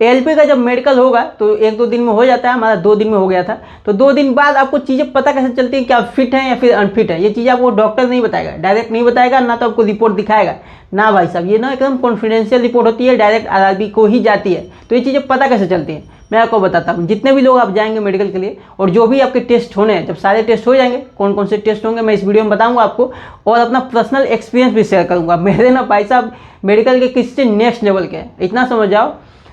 ALP का जब medical होगा तो 1-2 दिन में हो जाता है, हमारा 2 दिन में हो गया था। तो 2 दिन बाद आपको चीज़ें पता कैसे चलती हैं कि आप फिट हैं या फिर अनफिट हैं, ये चीज़ आपको डॉक्टर नहीं बताएगा, डायरेक्ट नहीं बताएगा, ना तो आपको रिपोर्ट दिखाएगा ना भाई साहब। ये ना एकदम कॉन्फिडेंशियल रिपोर्ट होती है, डायरेक्ट आरआरबी को ही जाती है। तो ये चीज़ें पता कैसे चलती हैं मैं आपको बताता हूँ। जितने भी लोग आप जाएंगे मेडिकल के लिए और जो भी आपके टेस्ट होने हैं, जब सारे टेस्ट हो जाएंगे, कौन कौन से टेस्ट होंगे मैं इस वीडियो में बताऊंगा आपको, और अपना पर्सनल एक्सपीरियंस भी शेयर करूंगा। मेरे ना भाई साहब मेडिकल के किसी नेक्स्ट लेवल के हैं, इतना समझ जाओ।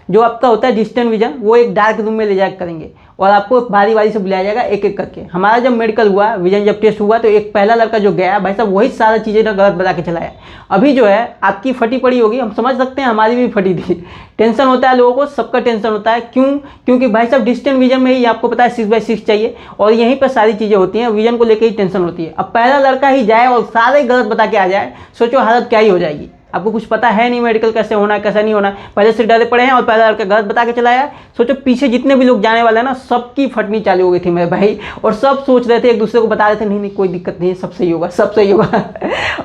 जो आपका होता है डिस्टेंट विजन, वो एक डार्क रूम में ले जाकर करेंगे और आपको बारी बारी से बुलाया जाएगा एक एक करके। हमारा जब मेडिकल हुआ, विजन जब टेस्ट हुआ, तो एक पहला लड़का जो गया भाई साहब वही सारा चीज़ें ना गलत बता के चलाया। अभी जो है आपकी फटी पड़ी होगी, हम समझ सकते हैं, हमारी भी फटी थी। टेंशन होता है लोगों को, सबका टेंशन होता है। क्यों? क्योंकि भाई साहब डिस्टेंट विजन में ही आपको पता है 6x6 चाहिए और यहीं पर सारी चीज़ें होती हैं, विजन को लेकर ही टेंशन होती है। अब पहला लड़का ही जाए और सारे गलत बता के आ जाए, सोचो हालत क्या ही हो जाएगी। आपको कुछ पता है नहीं मेडिकल कैसे होना है कैसा नहीं होना, पहले से डरे पड़े हैं और पहला लड़का गलत बता के चलाया। सोचो पीछे जितने भी लोग जाने वाले हैं ना, सबकी फटनी चालू हो गई थी मेरे भाई, और सब सोच रहे थे, एक दूसरे को बता रहे थे नहीं नहीं कोई दिक्कत नहीं है, सब सही होगा सब सही होगा।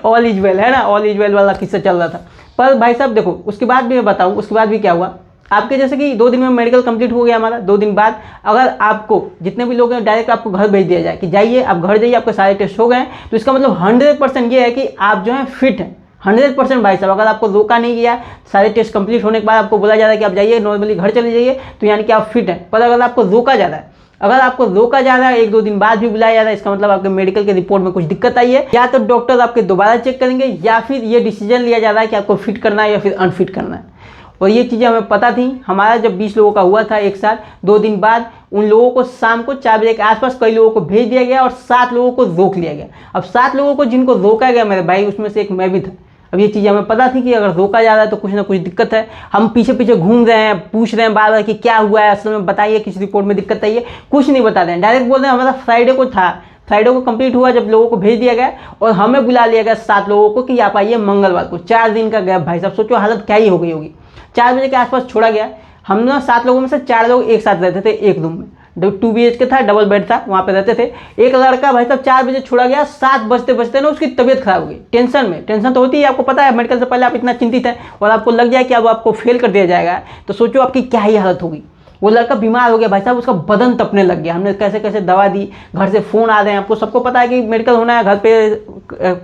ऑल इज वेल है ना, ऑल इज वेल वाला किस्सा चल रहा था। पर भाई साहब देखो, उसके बाद भी मैं बताऊँ, उसके बाद भी क्या हुआ आपके, जैसे कि 2 दिन में मेडिकल कंप्लीट हो गया हमारा। 2 दिन बाद अगर आपको जितने भी लोग हैं डायरेक्ट आपको घर भेज दिया जाए कि जाइए आप घर जाइए, आपके सारे टेस्ट हो गए हैं, तो इसका मतलब 100% ये है कि आप जो है फिट हैं। 100% भाई साहब। अगर आपको रोका नहीं गया, सारे टेस्ट कंप्लीट होने के बाद आपको बोला जा रहा है कि आप जाइए नॉर्मली घर चले जाइए, तो यानी कि आप फिट हैं। पर अगर आपको रोका जा रहा है, अगर आपको रोका जा रहा है, 1-2 दिन बाद भी बुलाया जा रहा है, इसका मतलब आपके मेडिकल के रिपोर्ट में कुछ दिक्कत आई है। या तो डॉक्टर आपके दोबारा चेक करेंगे, या फिर ये डिसीजन लिया जा रहा है कि आपको फिट करना है या फिर अनफिट करना है। और ये चीज़ें हमें पता थी। हमारा जब 20 लोगों का हुआ था एक साथ, 2 दिन बाद उन लोगों को शाम को 4 बजे के आसपास कई लोगों को भेज दिया गया और 7 लोगों को रोक लिया गया। अब 7 लोगों को जिनको रोका गया मेरे भाई, उसमें से एक मैं भी था। अब ये चीज़ हमें पता थी कि अगर रोका जा रहा है तो कुछ ना कुछ दिक्कत है। हम पीछे पीछे घूम रहे हैं, पूछ रहे हैं बार बार कि क्या हुआ है, असल में बताइए किस रिपोर्ट में दिक्कत आई है, कुछ नहीं बता रहे हैं। डायरेक्ट बोल रहे हैं हमारा फ्राइडे को था, फ्राइडे को कंप्लीट हुआ जब लोगों को भेज दिया गया, और हमें बुला लिया गया 7 लोगों को कि आप आइए मंगलवार को। 4 दिन का गैप भाई साहब, सोचो हालत क्या ही हो गई होगी। 4 बजे के आसपास छोड़ा गया। हम ना 7 लोगों में से 4 लोग एक साथ रहते थे एक रूम में, 2 BHK था, डबल बेड था, वहाँ पे रहते थे। एक लड़का भाई साहब 4 बजे छोड़ा गया, 7 बजते बजते ना उसकी तबीयत खराब हो गई। टेंशन में, टेंशन तो होती है, आपको पता है मेडिकल से पहले आप इतना चिंतित हैं और आपको लग जाए कि अब आपको फेल कर दिया जाएगा, तो सोचो आपकी क्या ही हालत होगी। वो लड़का बीमार हो गया भाई साहब, उसका बदन तपने लग गया। हमने कैसे कैसे दवा दी, घर से फ़ोन आ रहे हैं, आपको सबको पता है कि मेडिकल होना है, घर पे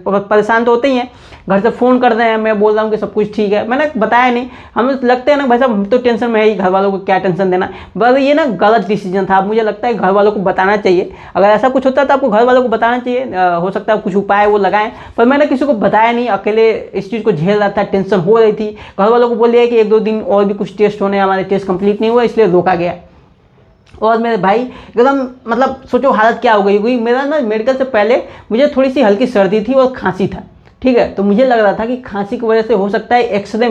परेशान तो होते ही हैं, घर से फ़ोन कर रहे हैं, मैं बोल रहा हूँ कि सब कुछ ठीक है, मैंने बताया नहीं। हमें लगते हैं ना भाई साहब, हम तो टेंशन में है ही, घर वालों को क्या टेंशन देना। बस ये ना गलत डिसीजन था। मुझे लगता है घर वालों को बताना चाहिए, अगर ऐसा कुछ होता तो आपको घर वालों को बताना चाहिए। हो सकता है कुछ उपाय वो लगाएं, पर मैंने किसी को बताया नहीं, अकेले इस चीज़ को झेल रहा था, टेंशन हो रही थी। घर वालों को बोलिए कि 1-2 दिन और भी कुछ टेस्ट होने, हमारे टेस्ट कंप्लीट नहीं हुआ इसलिए रोका गया। और मेरे भाई एकदम मतलब सोचो हालत क्या हो गई हुई। मेरा ना मेडिकल से पहले मुझे थोड़ी सी हल्की सर्दी थी और खांसी था, ठीक है। तो मुझे लग रहा था कि खांसी की वजह से हो सकता है, एक्सरे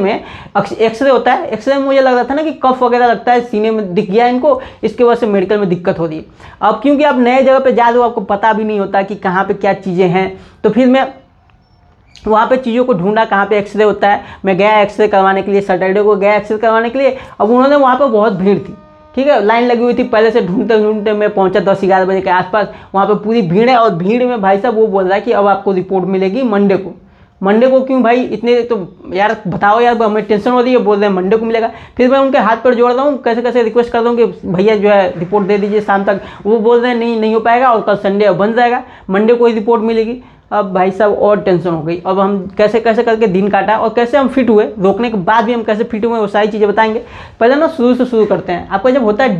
होता है, एक्सरे में मुझे लग रहा था ना कि कफ वगैरह लगता है, सीने में दिख गया इनको, इसकी वजह से मेडिकल में दिक्कत हो रही है। अब क्योंकि आप नए जगह पे जा रहे हो, आपको पता भी नहीं होता कि कहाँ पे क्या चीज़ें हैं, तो फिर मैं वहाँ पे चीज़ों को ढूंढा कहाँ पे एक्सरे होता है। मैं गया एक्सरे करवाने के लिए, सैटरडे को गया एक्सरे करवाने के लिए। अब उन्होंने वहाँ पर बहुत भीड़ थी, ठीक है, लाइन लगी हुई थी, पहले से ढूंढते ढूंढते मैं पहुंचा 10-11 बजे के आसपास। वहाँ पे पूरी भीड़ है, और भीड़ में भाई साहब वो बोल रहा है कि अब आपको रिपोर्ट मिलेगी मंडे को। मंडे को क्यों भाई, इतने तो यार बताओ यार, हमें टेंशन हो रही है, बोल रहे हैं मंडे को मिलेगा। फिर मैं उनके हाथ पर जोड़ रहा हूँ, कैसे कैसे रिक्वेस्ट कर रहा हूँ कि भैया जो है रिपोर्ट दे दीजिए शाम तक। वो बोल रहे हैं नहीं हो पाएगा, और कल संडे बन जाएगा, मंडे को ही रिपोर्ट मिलेगी। अब भाई साहब और टेंशन हो गई। अब हम कैसे कैसे करके दिन काटा, और कैसे हम फिट हुए, रोकने के बाद भी हम कैसे फिट हुए, वो सारी चीज़ें बताएंगे। पहले ना शुरू से शुरू करते हैं। आपका जब होता है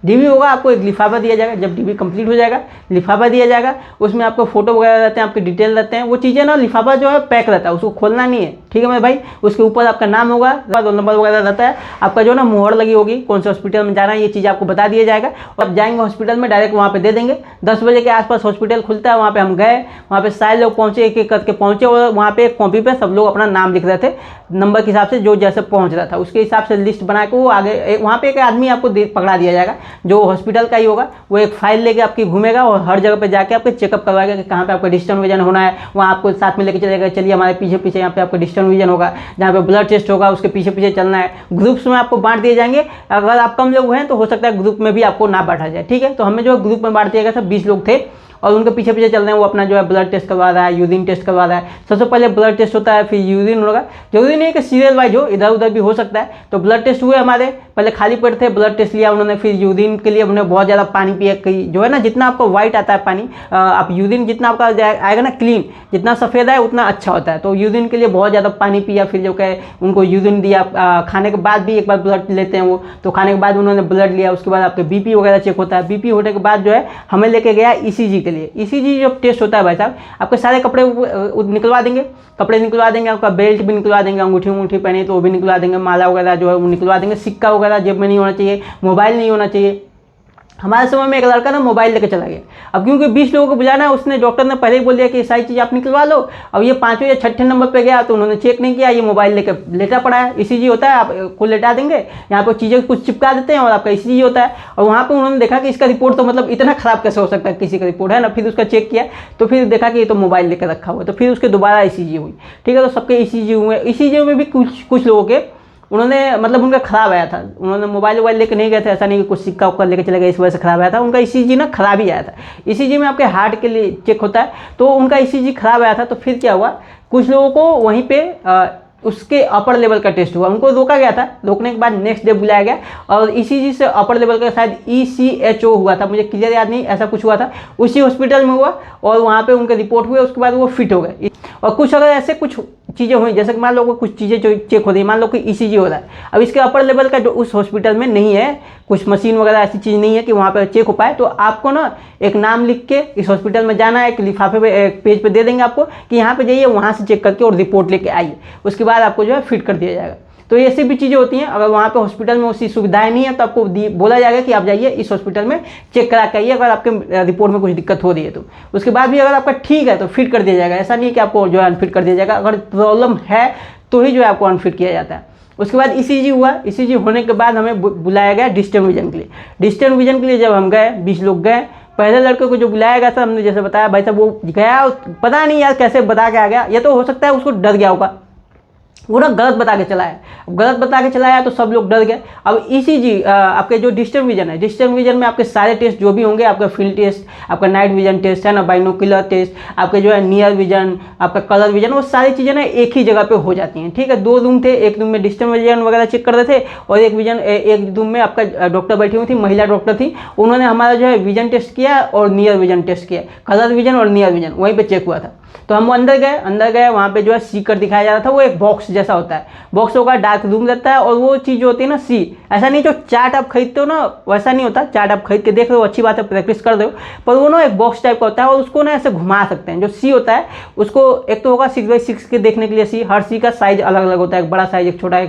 डीवी होगा, आपको एक लिफाफा दिया जाएगा। जब डीवी कंप्लीट हो जाएगा, लिफाफा दिया जाएगा, उसमें आपको फोटो वगैरह रहते हैं, आपके डिटेल रहते हैं। वो चीज़ें ना, लिफाफा जो है पैक रहता है, उसको खोलना नहीं है, ठीक है मेरे भाई। उसके ऊपर आपका नाम होगा, रोल नंबर वगैरह रहता है, आपका जो ना मुहर लगी होगी, कौन से हॉस्पिटल में जाना है, ये चीज़ आपको बता दिया जाएगा। और आप जाएंगे हॉस्पिटल में, डायरेक्ट वहाँ पे दे देंगे। 10 बजे के आसपास हॉस्पिटल खुलता है, वहाँ पे हम गए, वहाँ पे सारे लोग पहुँचे, एक एक करके पहुँचे, और वहाँ पे एक कॉपी पे सब लोग अपना नाम लिख रहे थे, नंबर के हिसाब से जो जैसे पहुँच रहा था उसके हिसाब से लिस्ट बना के वो आगे वहाँ पे एक आदमी आपको पकड़ा दिया जाएगा, जो हॉस्पिटल का ही होगा। वो एक फाइल लेके आपकी घूमेगा और हर जगह पे जाके आपके चेकअप करवाएगा कि कहाँ पे आपका डिस्टेंस विजन होना है। वहाँ आपको साथ में लेके चलेगा, चलिए हमारे पीछे पीछे यहाँ पे आपका डिस्टेंस विजन होगा, जहाँ पे ब्लड टेस्ट होगा उसके पीछे पीछे चलना है। ग्रुप्स में आपको बांट दिए जाएंगे। अगर आप कम लोग हैं तो हो सकता है ग्रुप में भी आपको ना बांटा जाए, ठीक है। तो हमें जो ग्रुप में बांट दिया गया था, 20 लोग थे, और उनके पीछे पीछे चल रहे हैं। वो अपना जो है ब्लड टेस्ट करवा रहा है, यूरिन टेस्ट करवा रहा है। सबसे पहले ब्लड टेस्ट होता है, फिर यूरिन होगा। जरूरी नहीं है कि सीरियल वाइज हो, इधर उधर भी हो सकता है। तो ब्लड टेस्ट हुए हमारे, पहले खाली पेट थे, ब्लड टेस्ट लिया उन्होंने, फिर यूरिन के लिए उन्होंने बहुत ज़्यादा पानी पिया। जो है ना, जितना आपको वाइट आता है पानी, आप यूरिन जितना आपका आएगा ना क्लीन, जितना सफ़ेद है उतना अच्छा होता है। तो यूरिन के लिए बहुत ज़्यादा पानी पिया, फिर जो कहे उनको यूरिन दिया। खाने के बाद भी एक बार ब्लड लेते हैं वो, तो खाने के बाद उन्होंने ब्लड लिया। उसके बाद आपके बीपी वगैरह चेक होता है। बीपी होने के बाद जो है हमें लेके गया ईसीजी के लिए। ईसीजी जो टेस्ट होता है भाई साहब, आपके सारे कपड़े निकलवा देंगे, कपड़े निकलवा देंगे, आपका बेल्ट भी निकलवा देंगे, अंगूठी पहनी तो वो भी निकलवा देंगे, माला वगैरह जो है वो निकलवा देंगे, सिक्का वगैरह जेब में नहीं होना चाहिए, मोबाइल नहीं होना चाहिए। हमारे समय में एक लड़का ना मोबाइल लेके चला गया। अब क्योंकि 20 लोगों को बुलाना है, उसने डॉक्टर ने पहले ही बोल दिया कि सारी चीज़ आप निकलवा लो। अब ये 5वें या 6ठे नंबर पे गया तो उन्होंने चेक नहीं किया, ये मोबाइल लेकर लेटा पड़ा है। ईसीजी होता है, आपको लेटा देंगे, यहाँ पर चीज़ें कुछ चिपका देते हैं और आपका ईसीजी होता है। और वहाँ पर उन्होंने देखा कि इसका रिपोर्ट तो मतलब इतना ख़राब कैसे हो सकता है किसी का रिपोर्ट, है ना। फिर उसका चेक किया तो फिर देखा कि ये तो मोबाइल लेकर रखा हुआ है, तो फिर उसके दोबारा ईसीजी हुई। ठीक है, तो सबके ईसीजी हुए। ईसीजी में भी कुछ लोगों के उन्होंने मतलब उनका ख़राब आया था। उन्होंने मोबाइल लेके नहीं गए थे, ऐसा नहीं कि कुछ सिक्का उक्का लेके चले गए इस वजह से ख़राब आया था। उनका ईसीजी ना ख़राब ही आया था। ईसीजी में आपके हार्ट के लिए चेक होता है, तो उनका ईसीजी ख़राब आया था। तो फिर क्या हुआ, कुछ लोगों को वहीं पे उसके अपर लेवल का टेस्ट हुआ, उनको रोका गया था। रोकने के बाद नेक्स्ट डे बुलाया गया और ईसीजी से अपर लेवल का शायद ECHO हुआ था, मुझे क्लियर याद नहीं, ऐसा कुछ हुआ था। उसी हॉस्पिटल में हुआ और वहाँ पे उनके रिपोर्ट हुए, उसके बाद वो फिट हो गए। और कुछ अगर ऐसे कुछ चीज़ें हुई, जैसे कि मान लो कुछ चीज़ें जो चेक हो रही है, मान लो कि ECG हो रहा है, अब इसके अपर लेवल का जो उस हॉस्पिटल में नहीं है, कुछ मशीन वगैरह ऐसी चीज़ नहीं है कि वहाँ पर चेक हो पाए, तो आपको ना एक नाम लिख के इस हॉस्पिटल में जाना है, एक लिफाफे पे एक पेज पे दे देंगे आपको कि यहाँ पे जाइए, वहाँ से चेक करके और रिपोर्ट लेके आइए, उसके बाद आपको जो है फिट कर दिया जाएगा। तो ये ऐसी भी चीज़ें होती हैं। अगर वहाँ पे हॉस्पिटल में उसकी सुविधाएं नहीं है तो आपको बोला जाएगा कि आप जाइए इस हॉस्पिटल में चेक करा के आइए, अगर आपके रिपोर्ट में कुछ दिक्कत हो रही है तो। उसके बाद भी अगर आपका ठीक है तो फिट कर दिया जाएगा। ऐसा नहीं है कि आपको जो है अनफिट कर दिया जाएगा, अगर प्रॉब्लम है तो ही जो है आपको अनफिट किया जाता है। उसके बाद ईसीजी हुआ। ईसीजी होने के बाद हमें बुलाया गया डिस्टेंस विजन के लिए। डिस्टेंस विजन के लिए जब हम गए, 20 लोग गए, पहले लड़के को जो बुलाया गया था, हमने जैसे बताया भाई साहब, वो गया, पता नहीं यार कैसे बता के आ गया, या तो हो सकता है उसको डर गया होगा, वो ना गलत बता के चलाया। गलत बता के चलाया तो सब लोग डर गए। अब ईसीजी आपके जो डिस्टेंस विजन है, डिस्टेंस विजन में आपके सारे टेस्ट जो भी होंगे, आपका फील्ड टेस्ट, आपका नाइट विजन टेस्ट है ना, बाइनोकुलर टेस्ट, आपके जो है नियर विजन, आपका कलर विजन, वो सारी चीज़ें ना एक ही जगह पे हो जाती हैं। ठीक है, 2 रूम थे, एक रूम में डिस्टेंस विजन वगैरह चेक कर रहे थे और एक रूम में आपका डॉक्टर बैठी हुई थी, महिला डॉक्टर थी, उन्होंने हमारा जो है विजन टेस्ट किया और नियर विजन टेस्ट किया, कलर विजन और नियर विजन वहीं पर चेक हुआ था। तो हम अंदर गए, वहाँ पे जो है सीकर दिखाया जा रहा था, वो एक बॉक्स जैसा होता है, बॉक्स होगा, डार्क रूम रहता है, और वो चीज़ जो होती है ना सी, ऐसा नहीं जो चार्ट आप खरीदते हो ना वैसा नहीं होता। चार्ट आप खरीद के देख रहे हो, अच्छी बात है, प्रैक्टिस कर रहे हो, पर वो ना एक बॉक्स टाइप का होता है और उसको ना ऐसे घुमा सकते हैं। जो सी होता है उसको एक तो होगा 6x6 के देखने के लिए सी, हर सी का साइज अलग अलग होता है, एक बड़ा साइज, एक छोटा,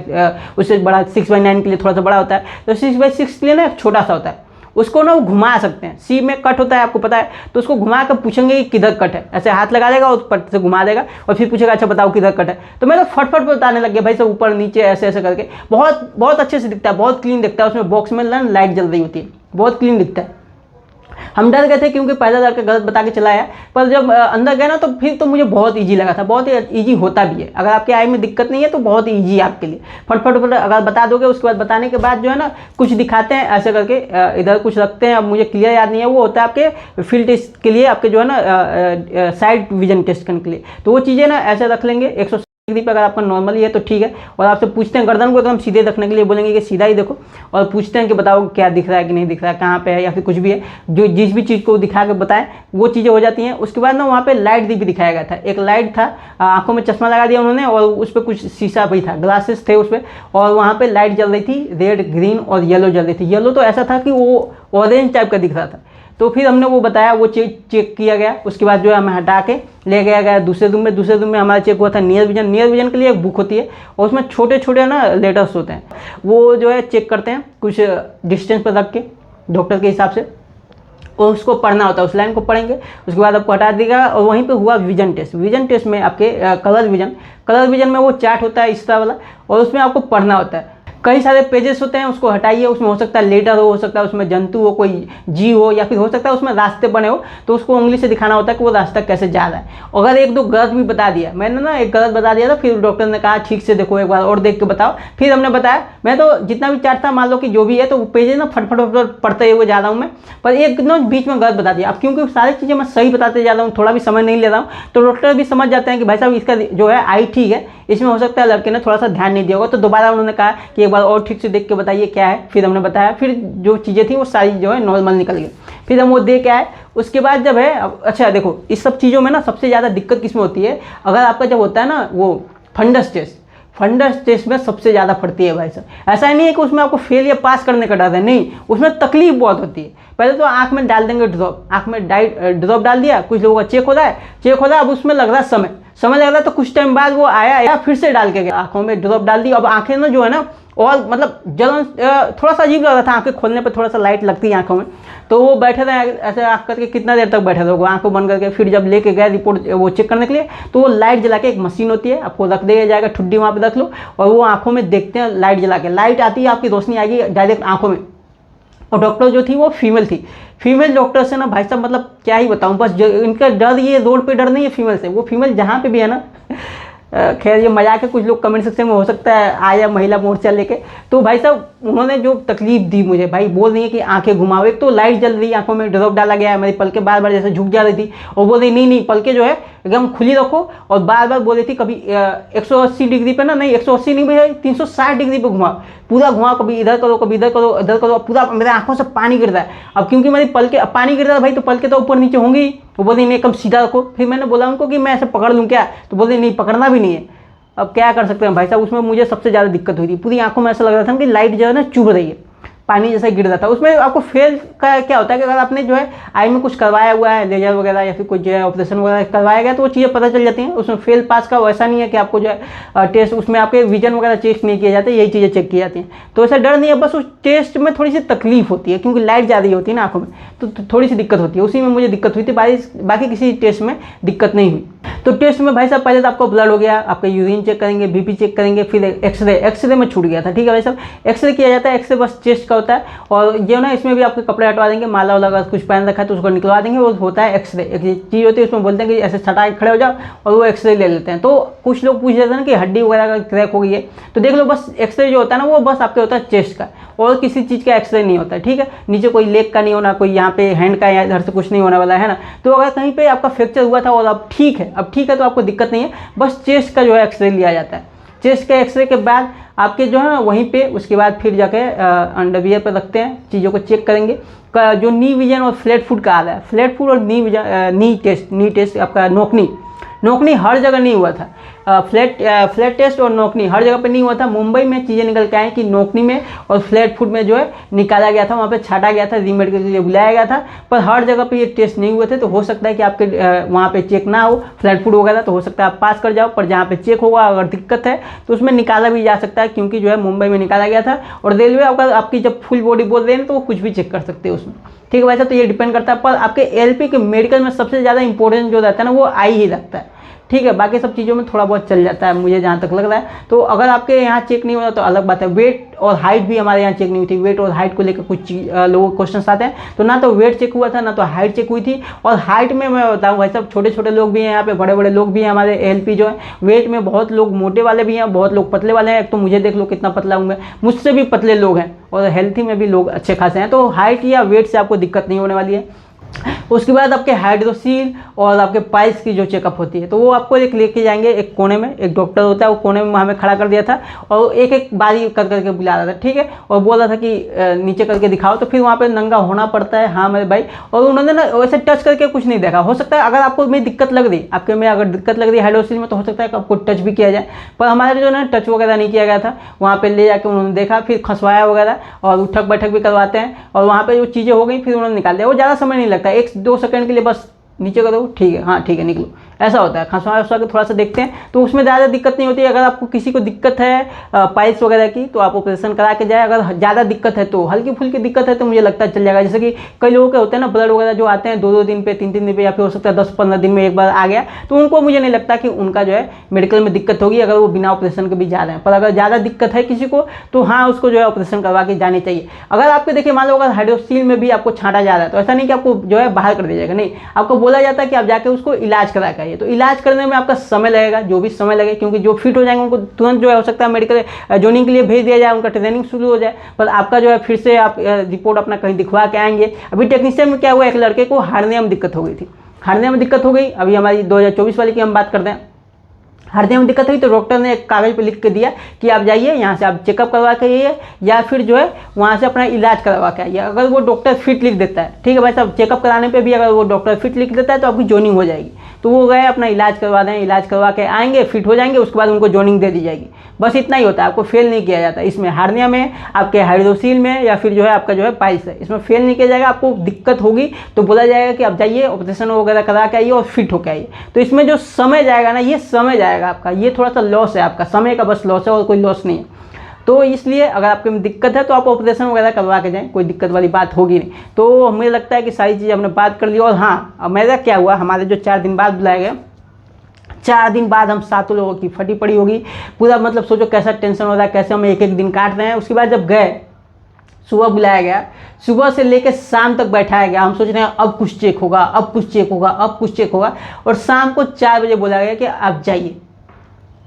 उससे बड़ा 6x9 के लिए थोड़ा सा बड़ा होता है, तो 6x6 के लिए ना एक छोटा सा होता है, उसको ना वो घुमा सकते हैं। सी में कट होता है, आपको पता है, तो उसको घुमा कर पूछेंगे कि किधर कट है, ऐसे हाथ लगा देगा और पट से घुमा देगा और फिर पूछेगा अच्छा बताओ किधर कट है। तो मैं तो फटफट बताने लग गया भाई, सब ऊपर नीचे ऐसे ऐसे करके, बहुत बहुत अच्छे से दिखता है, बहुत क्लीन दिखता है। उसमें बॉक्स में लाइट जल रही होती है, बहुत क्लीन दिखता है। हम डर गए थे क्योंकि पहला लड़का गलत बता के चला आया, पर जब अंदर गए ना तो फिर तो मुझे बहुत इजी लगा था, बहुत इजी होता भी है। अगर आपके आई में दिक्कत नहीं है तो बहुत इजी है आपके लिए, फटफट अगर बता दोगे। उसके बाद बताने के बाद जो है ना कुछ दिखाते हैं ऐसे करके, इधर कुछ रखते हैं, अब मुझे क्लियर याद नहीं है, वो होता है आपके फील्ड टेस्ट के लिए, आपके जो है ना साइड विजन टेस्ट करने के लिए। तो वो चीज़ें ना ऐसे रख लेंगे 180 डिग्री पे, अगर आपका नॉर्मली है तो ठीक है। और आपसे पूछते हैं, गर्दन को एकदम सीधे रखने के लिए बोलेंगे कि सीधा ही देखो, और पूछते हैं कि बताओ क्या दिख रहा है कि नहीं दिख रहा है, कहाँ पे है, या फिर कुछ भी है, जो जिस भी चीज़ को दिखा के बताएं वो चीज़ें हो जाती हैं। उसके बाद ना वहाँ पे लाइट भी दिखाया गया था, एक लाइट था, आंखों में चश्मा लगा दिया उन्होंने और उस पर कुछ शीशा भी था, ग्लासेस थे उस पर, और वहाँ पर लाइट जल रही थी, रेड, ग्रीन और येलो जल रही थी। येलो तो ऐसा था कि वो ऑरेंज टाइप का दिख रहा था। तो फिर हमने वो बताया, वो चेक किया गया। उसके बाद जो है हमें हटा के ले गया दूसरे रूम में। दूसरे रूम में हमारा चेक हुआ था नियर विजन। नियर विजन के लिए एक बुक होती है और उसमें छोटे छोटे ना लेटर्स होते हैं, वो जो है चेक करते हैं कुछ डिस्टेंस पर रख के डॉक्टर के हिसाब से, और उसको पढ़ना होता है, उस लाइन को पढ़ेंगे, उसके बाद आपको हटा देगा। और वहीं पे हुआ विजन टेस्ट। विजन टेस्ट में आपके कलर विजन में वो चार्ट होता है इस तरह वाला, और उसमें आपको पढ़ना होता है। कई सारे पेजेस होते हैं, उसको हटाइए, उसमें हो सकता है लेटर हो सकता है उसमें जंतु हो, कोई जी हो, या फिर हो सकता है उसमें रास्ते बने हो, तो उसको उंगली से दिखाना होता है कि वो रास्ता कैसे जा रहा है। अगर एक दो गलत भी बता दिया, मैंने ना एक गलत बता दिया था, फिर डॉक्टर ने कहा ठीक से देखो, एक बार और देख के बताओ। फिर हमने बताया, मैं तो जितना भी चार्ट था मान लो कि जो भी है, तो पेजेस ना फटफट पढ़ते हुए जा रहा हूँ मैं, पर एक ना बीच में गलत बता दिया। अब क्योंकि सारी चीज़ें मैं सही बताते जा रहा हूँ, थोड़ा भी समय नहीं ले रहा हूँ, तो डॉक्टर भी समझ जाते हैं कि भाई साहब इसका जो है आई ठीक है, इसमें हो सकता है लड़के ने थोड़ा सा ध्यान नहीं दिया होगा। तो दोबारा उन्होंने कहा कि एक बार और ठीक से देख के बताइए क्या है। फिर हमने बताया, फिर जो चीज़ें थी वो सारी जो है नॉर्मल निकल गई। फिर हम वो दे के आए। उसके बाद जब है अच्छा देखो, इस सब चीज़ों में ना सबसे ज़्यादा दिक्कत किस में होती है, अगर आपका जब होता है ना वो फंडस टेस्ट में सबसे ज़्यादा पड़ती है भाई साहब। ऐसा ही नहीं है कि उसमें आपको फेल या पास करने का डर है, नहीं, उसमें तकलीफ बहुत होती है। पहले तो आँख में डाल देंगे ड्रॉप, आँख में ड्रॉप डाल दिया, कुछ लोगों का चेक हो रहा है, अब उसमें लग रहा है समय लग रहा है, तो कुछ टाइम बाद वो आया या फिर से डाल के गया, आँखों में ड्रॉप डाल दी। अब आँखें ना जो है ना, और मतलब जलन, थोड़ा सा अजीब लग रहा था, आंखें खोलने पर थोड़ा सा लाइट लगती है आंखों में। तो वो बैठे रहे ऐसे आँख करके, कितना देर तक बैठे रहोगे आंखों बंद करके। फिर जब लेके गए रिपोर्ट वो चेक करने के लिए, तो वो लाइट जला के, एक मशीन होती है, आपको रख दिया जाएगा, ठुड्डी वहाँ पे रख लो, और वो आंखों में देखते हैं लाइट जला के, लाइट आती है, आपकी रोशनी आएगी डायरेक्ट आंखों में। और डॉक्टर जो थी वो फीमेल थी। फीमेल डॉक्टर से ना भाई साहब, मतलब क्या ही बताऊँ, बस इनका डर, ये रोड पे डर नहीं है फीमेल से, वो फीमेल जहाँ पे भी है ना, खैर ये मजाक है, कुछ लोग कमेंट सेक्शन में हो सकता है आया महिला मोर्चा लेके, तो भाई साहब उन्होंने जो तकलीफ दी मुझे, भाई बोल रही है कि आंखें घुमाओ, एक तो लाइट जल रही, आंखों में ड्रॉप डाला गया है, मेरी पलकें बार बार जैसे झुक जा रही थी, और बोल रही नहीं पलकें जो है एकदम खुली रखो, और बार बार बोल रही थी कभी 180 डिग्री पे ना, नहीं 180 नहीं भाई 360 डिग्री पे घुमाओ, पूरा घुमाओ, कभी इधर करो, कभी इधर करो, इधर करो, पूरा मेरे आंखों से पानी गिर रहा है। अब क्योंकि मेरी पलके पानी गिर रहा है भाई, तो पलके तो ऊपर नीचे होंगी। वो बोल रही नहीं एकदम सीधा रखो। फिर मैंने बोला उनको कि मैं ऐसे पकड़ लूँ क्या, तो बोल रही नहीं पकड़ना भी नहीं है। अब क्या कर सकते हैं भाई साहब, उसमें मुझे सबसे ज़्यादा दिक्कत हुई थी, पूरी आंखों में ऐसा लग रहा था कि लाइट जो है ना चुभ रही है, पानी जैसा गिर रहा था। उसमें आपको फेल का क्या होता है कि अगर आपने जो है आई में कुछ करवाया हुआ है, लेजर वगैरह या फिर कुछ जो है ऑपरेशन वगैरह करवाया गया, तो वो चीज़ें पता चल जाती हैं। उसमें फेल पास का वैसा नहीं है कि आपको जो है टेस्ट, उसमें आपके विजन वगैरह चेक नहीं किए जाते, यही चीज़ें चेक की जाती हैं। तो ऐसा डर नहीं है, बस उस टेस्ट में थोड़ी सी तकलीफ होती है, क्योंकि लाइट ज़्यादा होती है ना आंखों में, तो थोड़ी सी दिक्कत होती है, उसी में मुझे दिक्कत हुई थी। बाकी किसी टेस्ट में दिक्कत नहीं हुई। तो टेस्ट में भाई साहब पहले तो आपको ब्लड हो गया, आपका यूरिन चेक करेंगे, बीपी चेक करेंगे, फिर एक्सरे में छूट गया था, ठीक है भाई साहब। एक्सरे किया जाता है, एक्सरे बस चेस्ट का होता है, और ये ना इसमें भी आपके कपड़े हटवा देंगे, माला वाला अगर कुछ पहन रखा है तो उसको निकलवा देंगे, वो होता है एक्सरे। एक चीज़ होती है उसमें बोलते हैं कि ऐसे सटा के खड़े हो जाओ, और वो एक्सरे ले लेते हैं। तो कुछ लोग पूछ लेते हैं कि हड्डी वगैरह का क्रैक हो गई है, तो देख लो बस एक्सरे जो होता है ना, वो बस आपके होता है चेस्ट का, और किसी चीज़ का एक्सरे नहीं होता है, ठीक है। नीचे कोई लेग का नहीं होना, कोई यहाँ पे हैंड का या इधर से कुछ नहीं होने वाला है ना। तो अगर कहीं पे आपका फ्रैक्चर हुआ था और अब ठीक है तो आपको दिक्कत नहीं है, बस चेस्ट का जो है एक्सरे लिया जाता है। चेस्ट के एक्सरे के बाद आपके जो है वहीं पे उसके बाद फिर जाके अंडरवियर पर रखते हैं, चीज़ों को चेक करेंगे। जो नी विजन और फ्लैट फुट का आ रहा है, फ्लैट फुट और नी टेस्ट आपका नोकनी हर जगह नहीं हुआ था। फ्लैट टेस्ट और नोकनी हर जगह पे नहीं हुआ था। मुंबई में चीज़ें निकल के आई कि नोकनी में और फ्लैट फुट में जो है निकाला गया था, वहाँ पे छाटा गया था, रीमेडिकल के लिए बुलाया गया था, पर हर जगह पे ये टेस्ट नहीं हुए थे। तो हो सकता है कि आपके वहाँ पे चेक ना हो फ्लैट फुट वगैरह, तो हो सकता है आप पास कर जाओ, पर जहाँ पे चेक होगा अगर दिक्कत है तो उसमें निकाला भी जा सकता है, क्योंकि जो है मुंबई में निकाला गया था। और रेलवे अगर आपकी जब फुल बॉडी बोल रहे हैं तो वो कुछ भी चेक कर सकते हैं उसमें, ठीक है भाई साहब। तो ये डिपेंड करता है, पर आपके एलपी के मेडिकल में सबसे ज़्यादा इंपॉर्टेंट जो रहता है ना, वो आई ही रखता है, ठीक है। बाकी सब चीज़ों में थोड़ा बहुत चल जाता है मुझे जहाँ तक लग रहा है। तो अगर आपके यहाँ चेक नहीं होता तो अलग बात है। वेट और हाइट भी हमारे यहाँ चेक नहीं हुई थी। वेट और हाइट को लेकर कुछ लोगों को क्वेश्चन आते हैं, तो ना तो वेट चेक हुआ था ना तो हाइट चेक हुई थी। और हाइट में मैं बताऊँ भाई साहब, छोटे छोटे लोग भी हैं यहाँ पे, बड़े बड़े लोग भी हैं हमारे एलपी जो है। वेट में बहुत लोग मोटे वाले भी हैं, बहुत लोग पतले वाले हैं। एक तो मुझे देख लो कितना पतला हूँ मैं, मुझसे भी पतले लोग हैं, और हेल्थी में भी लोग अच्छे खासे हैं। तो हाइट या वेट से आपको दिक्कत नहीं होने वाली है। उसके बाद आपके हाइड्रोसील और आपके पाइल्स की जो चेकअप होती है, तो वो आपको एक लेके जाएंगे एक कोने में, एक डॉक्टर होता है, वो कोने में हमें खड़ा कर दिया था, और एक एक बारी कर करके बुला रहा था, ठीक है। और बोल रहा था कि नीचे करके दिखाओ, तो फिर वहाँ पे नंगा होना पड़ता है, हाँ मेरे भाई। और उन्होंने ना वैसे टच करके कुछ नहीं देखा। हो सकता है अगर आपको मेरी दिक्कत लग रही, आपके में अगर दिक्कत लग रही है हाइड्रोसील में, तो हो सकता है कि आपको टच भी किया जाए, पर हमारे जो ना टच वगैरह नहीं किया गया था। वहाँ पर ले जाके उन्होंने देखा, फिर खसवाया वगैरह, और उठक बैठक भी करवाते हैं, और वहाँ पर जो चीज़ें हो गई फिर उन्होंने निकाल दिया। वो ज़्यादा समय नहीं लगता, 1-2 सेकंड के लिए बस नीचे करो, ठीक है, हाँ ठीक है, निकलो, ऐसा होता है। खसवा वसवा के थोड़ा सा देखते हैं, तो उसमें ज़्यादा दिक्कत नहीं होती है। अगर आपको किसी को दिक्कत है पाइल्स वगैरह की, तो आप ऑपरेशन करा के जाए। अगर ज़्यादा दिक्कत है, तो हल्की फुल्की दिक्कत है, तो मुझे लगता है चल जाएगा। जैसे कि कई लोगों के होते हैं ना ब्लड वगैरह जो आते हैं 2-2 दिन पे, 3-3 दिन पे, या फिर हो सकता है 10-15 दिन में एक बार आ गया, तो उनको मुझे नहीं लगता कि उनका जो है मेडिकल में दिक्कत होगी, अगर वो बिना ऑपरेशन के भी जा रहे हैं। पर अगर ज़्यादा दिक्कत है किसी को, तो हाँ उसको जो है ऑपरेशन करवा के जानी चाहिए। अगर आपके देखिए मान लो अगर हाइड्रोसील में भी आपको छांटा जा रहा है, तो ऐसा नहीं कि आपको जो है बाहर कर दिया जाएगा, नहीं, आपको बोला जाता है कि आप जाके उसको इलाज करा के आइए। तो इलाज करने में आपका समय लगेगा, जो भी समय लगे, क्योंकि जो फिट हो जाएंगे उनको तुरंत जो है हो सकता है मेडिकल जॉइनिंग के लिए भेज दिया जाए, उनका ट्रेनिंग शुरू हो जाए। पर आपका जो है फिर से आप रिपोर्ट अपना कहीं दिखवा के आएंगे। अभी टेक्नीशियन में क्या हुआ, एक लड़के को हार्निया में दिक्कत हो गई थी, हार्निया में दिक्कत हो गई। अभी हमारी 2024 वाली की हम बात करते हैं, हृदय में दिक्कत हुई तो डॉक्टर ने एक कागज़ पे लिख के दिया कि आप जाइए यहाँ से, आप चेकअप करवा के आइए या फिर जो है वहाँ से अपना इलाज करवा के आइए। अगर वो डॉक्टर फिट लिख देता है, ठीक है भाई साहब, चेकअप कराने पे भी अगर वो डॉक्टर फिट लिख देता है तो आपकी जॉइनिंग हो जाएगी। तो वो गए अपना इलाज करवा दें, इलाज करवा के आएंगे, फिट हो जाएंगे, उसके बाद उनको जॉइनिंग दे दी जाएगी। बस इतना ही होता है, आपको फेल नहीं किया जाता इसमें। हार्निया में, आपके हाइड्रोसील में या फिर जो है आपका जो है पाइल्स है, इसमें फेल नहीं किया जाएगा। आपको दिक्कत होगी तो बोला जाएगा कि आप जाइए ऑपरेशन वगैरह करा के आइए और फिट होकर आइए। तो इसमें जो समय जाएगा ना, ये समय जाएगा आपका, ये थोड़ा सा लॉस है, आपका समय का बस लॉस है और कोई लॉस नहीं है। तो इसलिए अगर आपके में दिक्कत है तो आप ऑपरेशन वगैरह करवा के जाएं, कोई दिक्कत वाली बात होगी नहीं। तो मुझे लगता है कि सारी चीज़ हमने बात कर ली। और हाँ, अब मेरा क्या हुआ, हमारे जो 4 दिन बाद बुलाया गया, 4 दिन बाद हम 7 लोगों की फटी पड़ी होगी पूरा, मतलब सोचो कैसा टेंशन हो रहा है, कैसे हम एक एक दिन काट रहे हैं। उसके बाद जब गए, सुबह बुलाया गया, सुबह से लेकर शाम तक बैठाया गया। हम सोच रहे हैं अब कुछ चेक होगा, अब कुछ चेक होगा, अब कुछ चेक होगा, और शाम को 4 बजे बोला गया कि आप जाइए,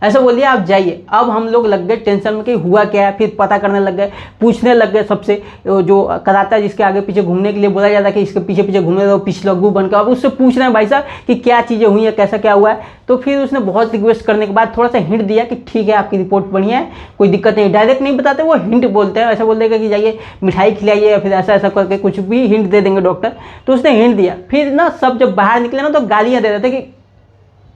ऐसा बोल दिया आप जाइए। अब हम लोग लग गए टेंशन में कि हुआ क्या है, फिर पता करने लग गए, पूछने लग गए सबसे, जो कराता है जिसके आगे पीछे घूमने के लिए बोला जाता है कि इसके पीछे पीछे घूमने दो, पिछलग्गू बनकर। अब उससे पूछ रहे हैं भाई साहब कि क्या चीज़ें हुई है, कैसा क्या हुआ है। तो फिर उसने बहुत रिक्वेस्ट करने के बाद थोड़ा सा हिंट दिया कि ठीक है आपकी रिपोर्ट बढ़िया है, कोई दिक्कत नहीं। डायरेक्ट नहीं बताते, वो हिंट बोलते हैं, ऐसा बोल देगा कि जाइए मिठाई खिलाइए या फिर ऐसा ऐसा करके कुछ भी हिंट दे देंगे डॉक्टर। तो उसने हिंट दिया। फिर ना सब जब बाहर निकले ना तो गालियाँ दे रहे थे कि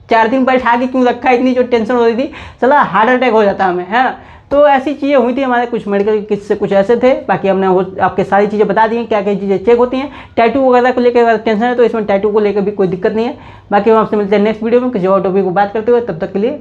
4 दिन बैठा के क्यों रखा, इतनी जो टेंशन हो रही थी, चला हार्ट अटैक हो जाता हमें, है। तो ऐसी चीज़ें हुई थी हमारे, कुछ मेडिकल किस्से कुछ ऐसे थे। बाकी हमने आपके सारी चीज़ें बता दी हैं, क्या क्या चीज़ें चेक होती हैं। टैटू वगैरह को लेकर अगर टेंशन है तो इसमें टैटू को लेकर भी कोई दिक्कत नहीं है। बाकी हम आपसे मिलते हैं नेक्स्ट वीडियो में किसी और टॉपिक को बात करते हुए, तब तक के लिए